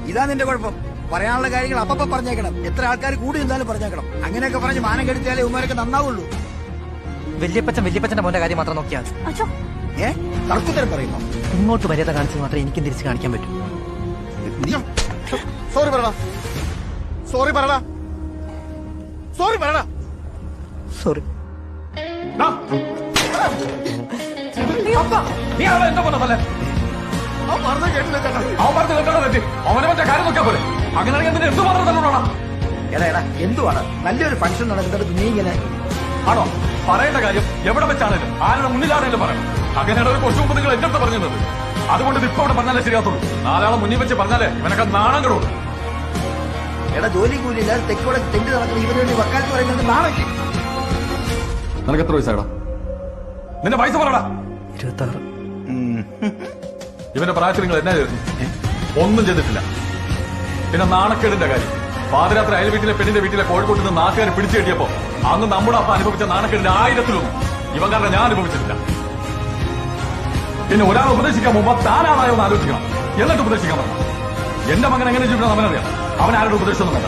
ഇതാ നിന്റെ കുഴപ്പം. പറയാനുള്ള കാര്യങ്ങൾ അപ്പപ്പ പറഞ്ഞേക്കണം. എത്ര ആൾക്കാർ കൂടി നിന്നാലും പറഞ്ഞേക്കണം. അങ്ങനെയൊക്കെ പറഞ്ഞ് മാനം കെടുത്തിയാലേ ഉമ്മാരൊക്കെ നന്നാവുള്ളൂ. വല്യപ്പച്ചന്റെ മോന്റെ കാര്യം മാത്രം നോക്കിയാൽ തർക്കുത്തരം പറയുന്നു. ഇങ്ങോട്ട് മര്യാദ കാണിച്ചത് മാത്രമേ എനിക്കും തിരിച്ച് കാണിക്കാൻ പറ്റൂ. സോറി പറടാ, സോറി പറടാ, സോറി പറടാ. സോറി. അവനെ മറ്റേ കാര്യം നോക്കിയാ പോലെ. അങ്ങനെയാണെങ്കിൽ എന്തുമാത്രം തന്നോടാ. എടാ എന്തുവാണ് നല്ലൊരു ഫംഗ്ഷൻ നടക്കുന്നത് നീ ഇങ്ങനെ ആണോ? പറയേണ്ട കാര്യം എവിടെ വെച്ചാണേലും ആരുടെ മുന്നിലാണേലും പറയണം. അങ്ങനെയാണ് ഒരു കുറച്ചു മുമ്പ് നിങ്ങൾ എന്റെ അടുത്ത് പറഞ്ഞത്. അതുകൊണ്ട് ഇത് ഇപ്പൊ അവിടെ പറഞ്ഞാലേ ശരിയാത്തുള്ളൂ. നാലാളെ മുന്നിൽ വെച്ച് പറഞ്ഞാലേ ഇവനൊക്കെ നാണം കിടും. എടാ ജോലി കൂലിയില്ലാതെ തെക്കോടെ തെണ്ടി നടക്കുന്ന ഇവന് വേണ്ടി വക്കാലത്ത് പറയുന്നത് നാളെ. നിനക്ക് എത്ര വയസ്സായടാ? നിന്റെ പൈസ പറയടാ. 26. ഇവന്റെ പ്രായത്തിൽ നിങ്ങൾ എന്നാ ചെയ്തു? ഒന്നും ചെയ്തിട്ടില്ല. പിന്നെ നാണക്കേടിന്റെ കാര്യം. പാതിരാത്രി അയൽ വീട്ടിലെ പെണ്ണിന്റെ വീട്ടിലെ കോഴിക്കോട്ട് നിന്ന് നാട്ടുകാരെ പിടിച്ചു കെട്ടിയപ്പോ അന്ന് നമ്മുടെ അപ്പ അനുഭവിച്ച നാണക്കേടിന്റെ 1000-ലൊന്നും ഇവൻ കാരണം ഞാൻ അനുഭവിച്ചിട്ടില്ല. പിന്നെ ഒരാൾ ഉപദേശിക്കാൻ മുമ്പ് താനാണായോ എന്ന് ആലോചിക്കണം. എന്നിട്ട് ഉപദേശിക്കാൻ പറഞ്ഞു. എന്റെ മകൻ എങ്ങനെ ജീവിക്കണം അവനറിയാം. അവൻ ആരുടെ ഉപദേശമൊന്നും വേണ്ട.